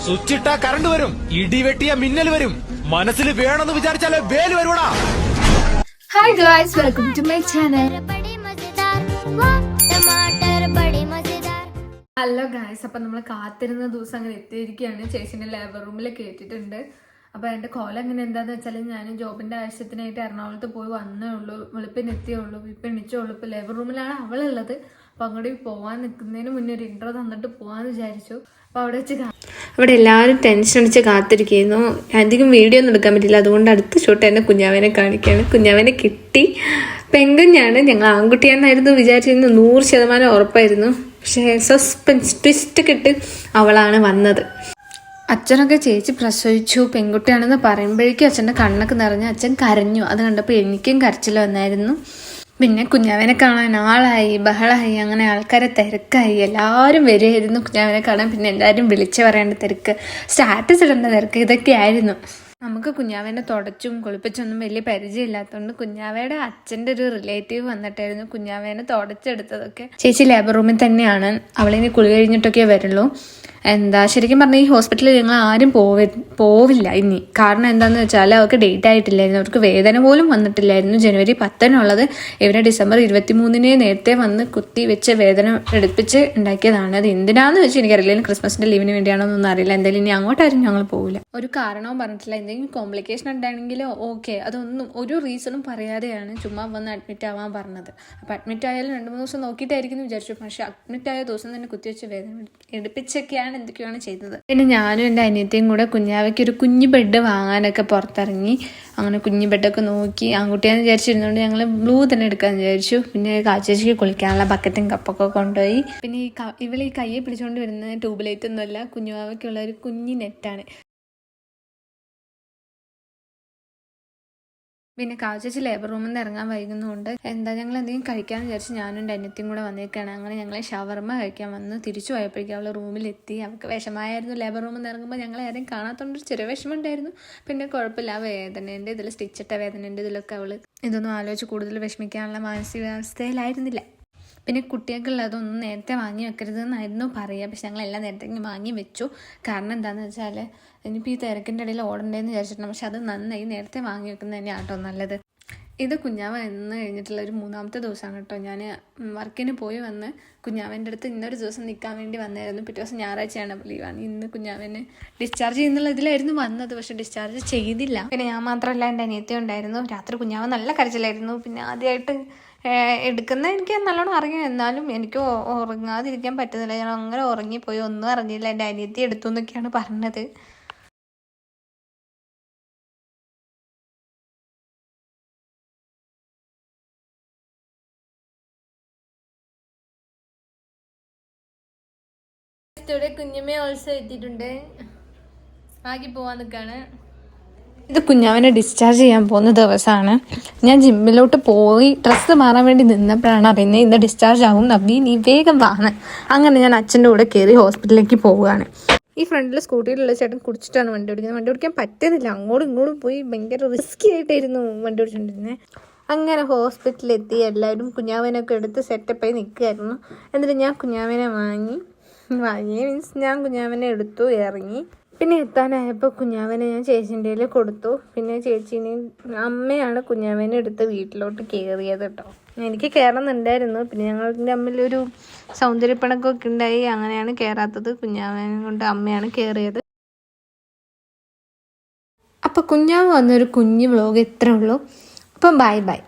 സ്വിച്ചിട്ട current വരും, ഇടിവെട്ടിയ മിന്നൽ വരും, മനസ്സിൽ വേണമെന്ന് വിചാരിച്ചാലേ വേല് വരുവടാ. Hi guys, welcome to my channel. Hello guys, അപ്പം നമ്മൾ കാത്തിരുന്ന ദിവസം അങ്ങനെ എത്തിയിരിക്കുകയാണ്. ചേച്ചിൻ്റെ ലേബർ റൂമിൽ കേട്ടിട്ടുണ്ട്. അപ്പോൾ എൻ്റെ കോലം അങ്ങനെ എന്താണെന്ന് വെച്ചാൽ, ഞാൻ ജോബിൻ്റെ ആവശ്യത്തിനായിട്ട് എറണാകുളത്ത് പോയി വന്നേ ഉള്ളൂ, വെളുപ്പിന് എത്തിയുള്ളൂ, ഇപ്പം എണിച്ചുള്ളൂ. ഇപ്പോൾ ലേബർ റൂമിലാണ് അവളുള്ളത്. അപ്പോൾ അങ്ങോട്ട് പോകാൻ നിൽക്കുന്നതിന് മുന്നേ ഒരു ഇൻട്രോ തന്നിട്ട് പോകാമെന്ന് വിചാരിച്ചു. അപ്പോൾ അവിടെ വെച്ച് അവിടെ എല്ലാവരും ടെൻഷൻ അടിച്ച് കാത്തിരിക്കുന്നു. അധികം വീഡിയോ ഒന്നും എടുക്കാൻ പറ്റില്ല, അതുകൊണ്ട് അടുത്ത ഷൂട്ട് തന്നെ കുഞ്ഞാവനെ കാണിക്കുകയാണ്. കുഞ്ഞാവനെ കിട്ടി, പെങ്കുഞ്ഞാണ്. ഞങ്ങൾ ആൺകുട്ടിയാണെന്നായിരുന്നു വിചാരിച്ചിരുന്നു, 100% ഉറപ്പായിരുന്നു. പക്ഷേ സസ്പെൻസ് ട്വിസ്റ്റൊക്കെ ഇട്ട് അവളാണ് വന്നത്. അച്ഛനൊക്കെ ചേച്ചി പ്രസവിച്ചു പെൺകുട്ടിയാണെന്ന് പറയുമ്പോഴേക്കും അച്ഛൻ്റെ കണ്ണൊക്കെ നിറഞ്ഞ് അച്ഛൻ കരഞ്ഞു. അത് കണ്ടപ്പോൾ എനിക്കും കരച്ചിൽ വന്നായിരുന്നു. പിന്നെ കുഞ്ഞാവനെ കാണാൻ ആളായി, ബഹളമായി, അങ്ങനെ ആൾക്കാരെ തിരക്കായി, എല്ലാവരും വരുമായിരുന്നു കുഞ്ഞാവനെ കാണാൻ. പിന്നെ എല്ലാവരും വിളിച്ച് പറയേണ്ട തിരക്ക്, സ്റ്റാറ്റസ് ഇടേണ്ട തിരക്ക്, ഇതൊക്കെ ആയിരുന്നു. നമുക്ക് കുഞ്ഞാവേനെ തുടച്ചും കുളിപ്പിച്ചൊന്നും വലിയ പരിചയമില്ലാത്തതുകൊണ്ട് കുഞ്ഞാവയുടെ അച്ഛൻ്റെ ഒരു റിലേറ്റീവ് വന്നിട്ടായിരുന്നു കുഞ്ഞാവേനെ തുടച്ചെടുത്തതൊക്കെ. ചേച്ചി ലേബർ റൂമിൽ തന്നെയാണ്, അവളിനി കുളി കഴിഞ്ഞിട്ടൊക്കെ വരുള്ളൂ. ശരിക്കും പറഞ്ഞാൽ ഈ ഹോസ്പിറ്റലിൽ ഞങ്ങൾ ആരും പോവില്ല ഇനി. കാരണം എന്താണെന്ന് വെച്ചാൽ അവർക്ക് ഡേറ്റ് ആയിട്ടില്ലായിരുന്നു, അവർക്ക് വേദന പോലും വന്നിട്ടില്ലായിരുന്നു. ജനുവരി 10 ഇവരെ ഡിസംബർ 23 നേരത്തെ വന്ന് കുത്തി വെച്ച് വേദന എടുപ്പിച്ച് ഉണ്ടാക്കിയതാണ്. അത് എന്തിനാന്ന് വെച്ചാൽ എനിക്കറിയില്ല, ക്രിസ്മസിൻ്റെ ലീവിന് വേണ്ടിയാണോ എന്നൊന്നും അറിയില്ല. എന്തായാലും ഇനി അങ്ങോട്ടാരും ഞങ്ങൾ പോവില്ല. ഒരു കാരണവും പറഞ്ഞിട്ടില്ല. എന്തെങ്കിലും കോംപ്ലിക്കേഷൻ ഉണ്ടാണെങ്കിലോ ഓക്കെ, അതൊന്നും ഒരു റീസണും പറയാതെയാണ് ചുമ്മാ വന്ന് അഡ്മിറ്റ് ആവാൻ പറഞ്ഞത്. അപ്പോൾ അഡ്മിറ്റ് ആയാലും 2-3 ദിവസം നോക്കിയിട്ടായിരിക്കും വിചാരിച്ചു. പക്ഷേ അഡ്മിറ്റ് ആയ ദിവസം തന്നെ കുത്തിവെച്ച് വേദന എടുപ്പിച്ചൊക്കെയാണ് എന്തൊക്കെയാണ് ചെയ്തത്. പിന്നെ ഞാനും എൻ്റെ അനിയത്തിയും കൂടെ കുഞ്ഞാവയ്ക്ക് ഒരു കുഞ്ഞു ബെഡ് വാങ്ങാനൊക്കെ പുറത്തിറങ്ങി. അങ്ങനെ കുഞ്ഞു ബെഡൊക്കെ നോക്കി. ആൺകുട്ടിയാന്ന് വിചാരിച്ചിരുന്നതുകൊണ്ട് ഞങ്ങൾ ബ്ലൂ തന്നെ എടുക്കാമെന്ന് വിചാരിച്ചു. പിന്നെ കാച്ചേച്ചിക്ക് കുളിക്കാനുള്ള ബക്കറ്റും കപ്പൊക്കെ കൊണ്ടുപോയി. പിന്നെ ഇവളീ കയ്യെ പിടിച്ചുകൊണ്ട് വരുന്നത് ട്യൂബ് ലൈറ്റ് ഒന്നുമല്ല, കുഞ്ഞുവാവയ്ക്കുള്ള ഒരു കുഞ്ഞു നെറ്റാണ്. പിന്നെ കാച്ചേച്ചി ലേബർ റൂമിൽ നിന്ന് ഇറങ്ങാൻ വൈകുന്നതുകൊണ്ട് ഞങ്ങൾ എന്തെങ്കിലും കഴിക്കാമെന്ന് വിചാരിച്ച് ഞാനും എൻ്റെ അനിയത്തിയും കൂടെ വന്നേക്കാണ്. അങ്ങനെ ഞങ്ങൾ ഷവർമ്മ കഴിക്കാൻ വന്ന് തിരിച്ചു പോയപ്പോഴേക്കും അവൾ റൂമിലെത്തി. അവൾക്ക് വിഷമമായിരുന്നു. ലേബർ റൂമിൽ നിന്ന് ഇറങ്ങുമ്പോൾ ഞങ്ങൾ ആരെയും കാണാത്തതുകൊണ്ട് ചെറിയ വിഷമം ഉണ്ടായിരുന്നു. പിന്നെ കുഴപ്പമില്ല, വേദനേൻ്റെ ഇതിൽ സ്റ്റിച്ചിട്ട വേദനേൻ്റെ ഇതിലൊക്കെ അവൾ ഇതൊന്നും ആലോചിച്ച് കൂടുതൽ വിഷമിക്കാനുള്ള മാനസികാവസ്ഥയിലായിരുന്നില്ല. പിന്നെ കുട്ടികൾക്കുള്ളതൊന്നും നേരത്തെ വാങ്ങി വെക്കരുതെന്നായിരുന്നു പറയുക. പക്ഷെ ഞങ്ങളെല്ലാം നേരത്തെ വാങ്ങി വെച്ചു. കാരണം എന്താണെന്ന് വെച്ചാൽ ഇനിയിപ്പോൾ ഈ തിരക്കിൻ്റെ ഇടയിൽ ഓടണ്ടേന്ന് വിചാരിച്ചിട്ടുണ്ട്. പക്ഷെ അത് നന്നായി നേരത്തെ വാങ്ങി വെക്കുന്നത് തന്നെ ആട്ടോ നല്ലത്. ഇത് കുഞ്ഞാവ എന്ന് കഴിഞ്ഞിട്ടുള്ള ഒരു 3ാമത്തെ ദിവസമാണ് കേട്ടോ. ഞാൻ വർക്കിന് പോയി വന്ന് കുഞ്ഞാവൻ്റെ അടുത്ത് ഇന്നൊരു ദിവസം നിൽക്കാൻ വേണ്ടി വന്നായിരുന്നു. പിറ്റേ ദിവസം ഞായറാഴ്ചയാണ് ലീവാണ്. ഇന്ന് കുഞ്ഞാവനെ ഡിസ്ചാർജ് ചെയ്യുന്നുള്ള ഇതിലായിരുന്നു വന്നത്, പക്ഷെ ഡിസ്ചാർജ് ചെയ്തില്ല. പിന്നെ ഞാൻ മാത്രമല്ല, എൻ്റെ അനിയത്തി ഉണ്ടായിരുന്നു. രാത്രി കുഞ്ഞാവ നല്ല കരച്ചിലായിരുന്നു. പിന്നെ ആദ്യമായിട്ട് എടുക്കുന്ന എനിക്ക് നല്ലോണം അറിയാം, എന്നാലും എനിക്ക് ഉറങ്ങാതിരിക്കാൻ പറ്റുന്നില്ല. ഞാൻ അങ്ങനെ ഉറങ്ങിപ്പോയി, ഒന്നും അറിഞ്ഞില്ല. എൻ്റെ അനിയത്തി എടുത്തു എന്നൊക്കെയാണ് പറഞ്ഞത്. കുഞ്ഞമ്മ ഓൾസോ എത്തിയിട്ടുണ്ട്. ആക്കി പോവാൻ നിൽക്കാണ്. ഇത് കുഞ്ഞാവനെ ഡിസ്ചാർജ് ചെയ്യാൻ പോകുന്ന ദിവസമാണ്. ഞാൻ ജിമ്മിലോട്ട് പോയി ഡ്രസ്സ് മാറാൻ വേണ്ടി നിന്നപ്പോഴാണ് അറിയുന്നത് ഇന്ന് ഡിസ്ചാർജ് ആവും. നബി നീ വേഗം വാങ്ങ. അങ്ങനെ ഞാൻ അച്ഛൻ്റെ കൂടെ കയറി ഹോസ്പിറ്റലിലേക്ക് പോവുകയാണ്. ഈ ഫ്രണ്ടിൽ സ്കൂട്ടിയിലുള്ള ചേട്ടൻ കുടിച്ചിട്ടാണ് വണ്ടി ഓടിക്കുന്നത്. വണ്ടി ഓടിക്കാൻ പറ്റുന്നില്ല, അങ്ങോട്ടും ഇങ്ങോട്ടും പോയി ഭയങ്കര റിസ്കി ആയിട്ടായിരുന്നു വണ്ടി ഓടിച്ചുകൊണ്ടിരുന്നത്. അങ്ങനെ ഹോസ്പിറ്റലിലെത്തി. എല്ലാവരും കുഞ്ഞാവനൊക്കെ എടുത്ത് സെറ്റപ്പായി നിൽക്കുകയായിരുന്നു. എന്നിട്ട് ഞാൻ കുഞ്ഞാവനെ വാങ്ങി മീൻസ് ഞാൻ കുഞ്ഞാവനെ എടുത്തു, ഇറങ്ങി. പിന്നെ എത്താനായപ്പോൾ കുഞ്ഞാവനെ ഞാൻ ചേച്ചീൻ്റെ കയ്യിൽ കൊടുത്തു. പിന്നെ ചേച്ചീനെയും അമ്മയാണ് കുഞ്ഞാവനെ എടുത്ത് വീട്ടിലോട്ട് കയറിയത് കേട്ടോ. എനിക്ക് കയറുന്നുണ്ടായിരുന്നു. പിന്നെ ഞങ്ങൾ തമ്മിലൊരു സൗന്ദര്യപ്പണക്കൊക്കെ ഉണ്ടായി. അങ്ങനെയാണ് കയറാത്തത്. കുഞ്ഞാവനെ കൊണ്ട് അമ്മയാണ് കയറിയത്. അപ്പോൾ കുഞ്ഞാവ് വന്നൊരു കുഞ്ഞു വ്ലോഗ് ഇത്രേ ഉള്ളൂ. അപ്പം ബൈ ബൈ.